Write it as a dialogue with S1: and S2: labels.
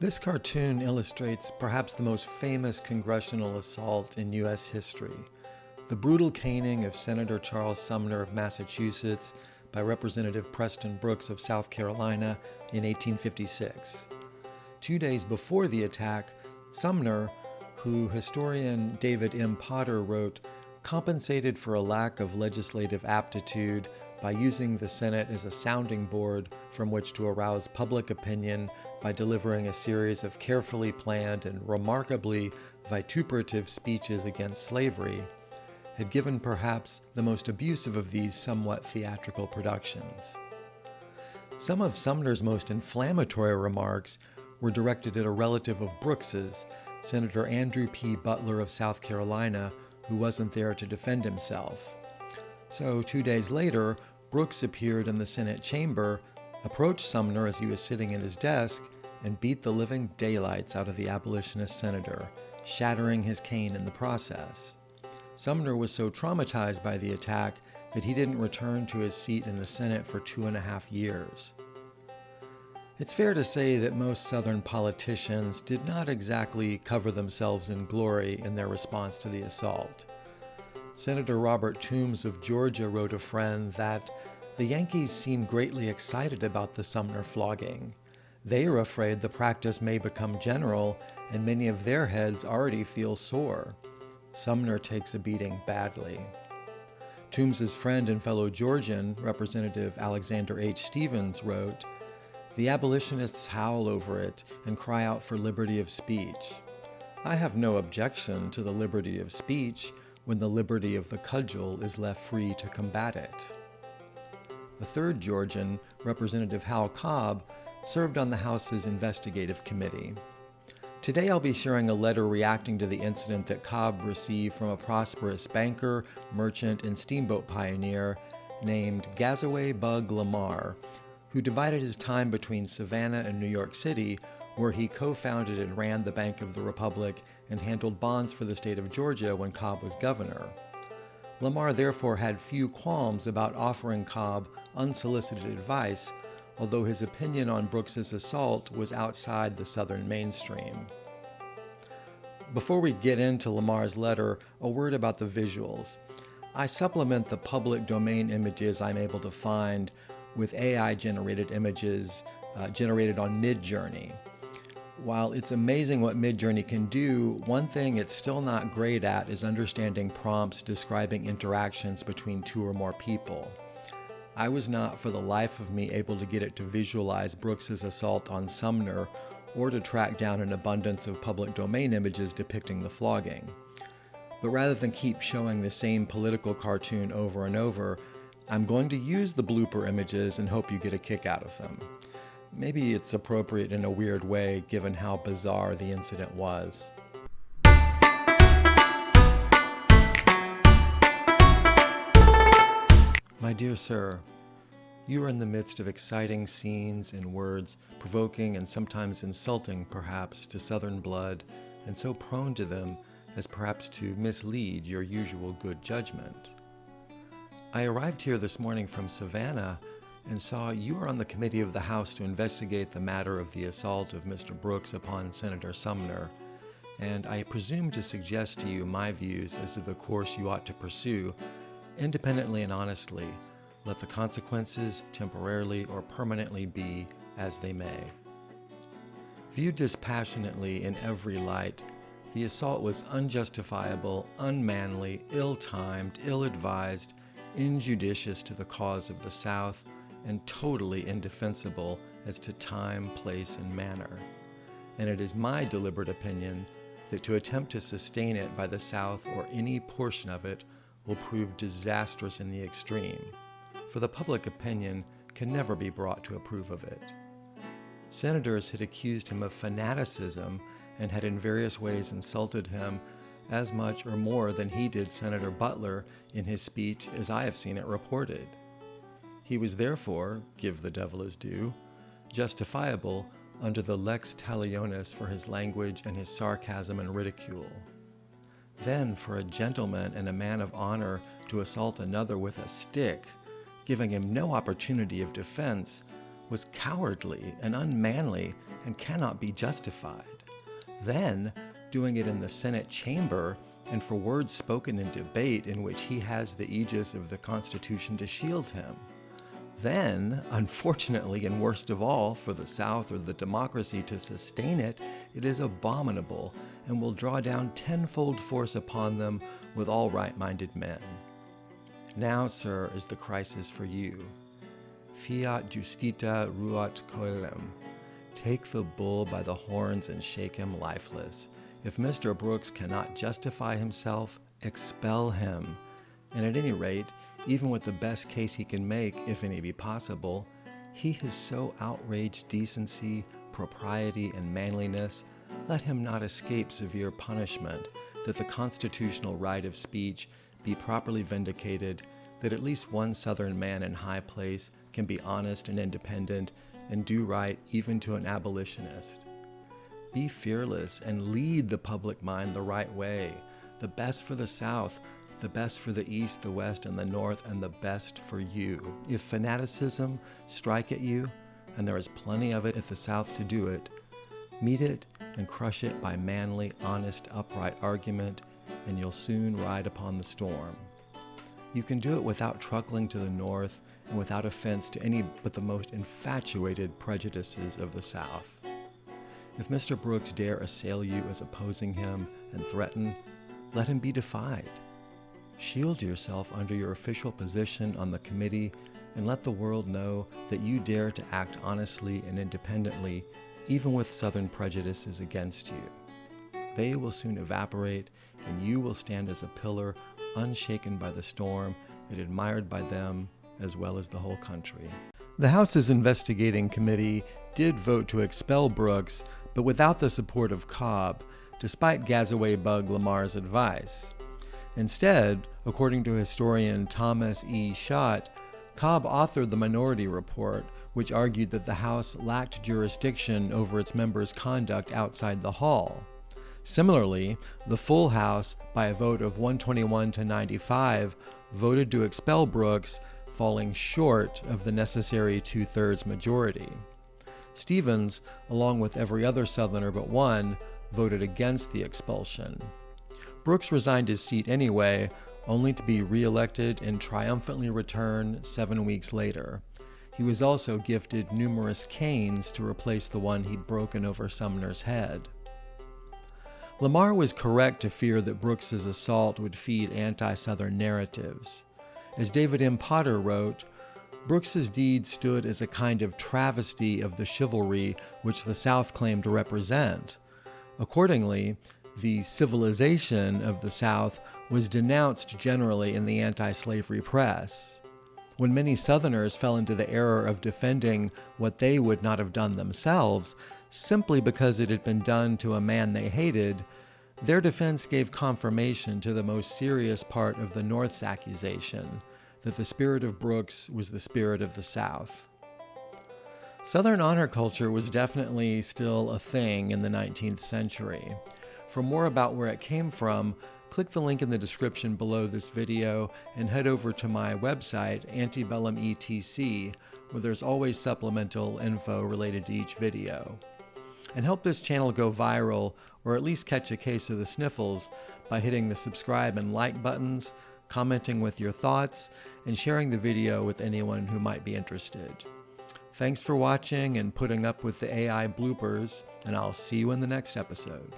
S1: This cartoon illustrates perhaps the most famous congressional assault in U.S. history, the brutal caning of Senator Charles Sumner of Massachusetts by Representative Preston Brooks of South Carolina in 1856. 2 days before the attack, Sumner, who historian David M. Potter wrote, compensated for a lack of legislative aptitude by using the Senate as a sounding board from which to arouse public opinion by delivering a series of carefully planned and remarkably vituperative speeches against slavery, had given perhaps the most abusive of these somewhat theatrical productions. Some of Sumner's most inflammatory remarks were directed at a relative of Brooks's, Senator Andrew P. Butler of South Carolina, who wasn't there to defend himself. So 2 days later, Brooks appeared in the Senate chamber, approached Sumner as he was sitting at his desk, and beat the living daylights out of the abolitionist senator, shattering his cane in the process. Sumner was so traumatized by the attack that he didn't return to his seat in the Senate for 2.5 years. It's fair to say that most Southern politicians did not exactly cover themselves in glory in their response to the assault. Senator Robert Toombs of Georgia wrote a friend that the Yankees seem greatly excited about the Sumner flogging. They are afraid the practice may become general, and many of their heads already feel sore. Sumner takes a beating badly. Toombs's friend and fellow Georgian, Representative Alexander H. Stevens, wrote, "The abolitionists howl over it and cry out for liberty of speech. I have no objection to the liberty of speech when the liberty of the cudgel is left free to combat it." The third Georgian, Representative Hal Cobb, served on the House's investigative committee. Today I'll be sharing a letter reacting to the incident that Cobb received from a prosperous banker, merchant, and steamboat pioneer named Gazaway Bug Lamar, who divided his time between Savannah and New York City, where he co-founded and ran the Bank of the Republic and handled bonds for the state of Georgia when Cobb was governor. Lamar therefore had few qualms about offering Cobb unsolicited advice, although his opinion on Brooks's assault was outside the Southern mainstream. Before we get into Lamar's letter, a word about the visuals. I supplement the public domain images I'm able to find with AI-generated images generated on Midjourney. While it's amazing what Midjourney can do, one thing it's still not great at is understanding prompts describing interactions between two or more people. I was not for the life of me able to get it to visualize Brooks's assault on Sumner or to track down an abundance of public domain images depicting the flogging. But rather than keep showing the same political cartoon over and over, I'm going to use the blooper images and hope you get a kick out of them. Maybe it's appropriate in a weird way given how bizarre the incident was. My dear sir, you are in the midst of exciting scenes and words, provoking and sometimes insulting perhaps to Southern blood, and so prone to them as perhaps to mislead your usual good judgment. I arrived here this morning from Savannah and saw you are on the committee of the House to investigate the matter of the assault of Mr. Brooks upon Senator Sumner, and I presume to suggest to you my views as to the course you ought to pursue, independently and honestly, let the consequences temporarily or permanently be as they may. Viewed dispassionately in every light, the assault was unjustifiable, unmanly, ill-timed, ill-advised, injudicious to the cause of the South, and totally indefensible as to time, place, and manner. And it is my deliberate opinion that to attempt to sustain it by the South or any portion of it will prove disastrous in the extreme, for the public opinion can never be brought to approve of it. Senators had accused him of fanaticism and had in various ways insulted him as much or more than he did Senator Butler in his speech as I have seen it reported. He was therefore, give the devil his due, justifiable under the lex talionis for his language and his sarcasm and ridicule. Then for a gentleman and a man of honor to assault another with a stick, giving him no opportunity of defense, was cowardly and unmanly and cannot be justified. Then, doing it in the Senate chamber and for words spoken in debate in which he has the aegis of the Constitution to shield him. Then, unfortunately, and worst of all, for the South or the democracy to sustain it, it is abominable and will draw down tenfold force upon them with all right-minded men. Now, sir, is the crisis for you. Fiat justita ruat coelum. Take the bull by the horns and shake him lifeless. If Mr. Brooks cannot justify himself, expel him. And at any rate, even with the best case he can make, if any be possible, he has so outraged decency, propriety, and manliness, let him not escape severe punishment, that the constitutional right of speech be properly vindicated, that at least one Southern man in high place can be honest and independent and do right even to an abolitionist. Be fearless and lead the public mind the right way, the best for the South, the best for the East, the West, and the North, and the best for you. If fanaticism strike at you, and there is plenty of it at the South to do it, meet it and crush it by manly, honest, upright argument, and you'll soon ride upon the storm. You can do it without truckling to the North and without offense to any but the most infatuated prejudices of the South. If Mr. Brooks dare assail you as opposing him and threaten, let him be defied. Shield yourself under your official position on the committee and let the world know that you dare to act honestly and independently, even with Southern prejudices against you. They will soon evaporate, and you will stand as a pillar unshaken by the storm and admired by them as well as the whole country. The House's investigating committee did vote to expel Brooks, but without the support of Cobb, despite Gazaway Bug Lamar's advice. Instead, according to historian Thomas E. Schott, Cobb authored the minority report, which argued that the House lacked jurisdiction over its members' conduct outside the hall. Similarly, the full House, by a vote of 121 to 95, voted to expel Brooks, falling short of the necessary two-thirds majority. Stevens, along with every other Southerner but one, voted against the expulsion. Brooks resigned his seat anyway, only to be re-elected and triumphantly return 7 weeks later. He was also gifted numerous canes to replace the one he'd broken over Sumner's head. Lamar was correct to fear that Brooks's assault would feed anti-Southern narratives. As David M. Potter wrote, Brooks's deed stood as a kind of travesty of the chivalry which the South claimed to represent. Accordingly, the civilization of the South was denounced generally in the anti-slavery press. When many Southerners fell into the error of defending what they would not have done themselves, simply because it had been done to a man they hated, their defense gave confirmation to the most serious part of the North's accusation, that the spirit of Brooks was the spirit of the South. Southern honor culture was definitely still a thing in the 19th century. For more about where it came from, click the link in the description below this video and head over to my website, Antebellum ETC, where there's always supplemental info related to each video. And help this channel go viral, or at least catch a case of the sniffles, by hitting the subscribe and like buttons, commenting with your thoughts, and sharing the video with anyone who might be interested. Thanks for watching and putting up with the AI bloopers, and I'll see you in the next episode.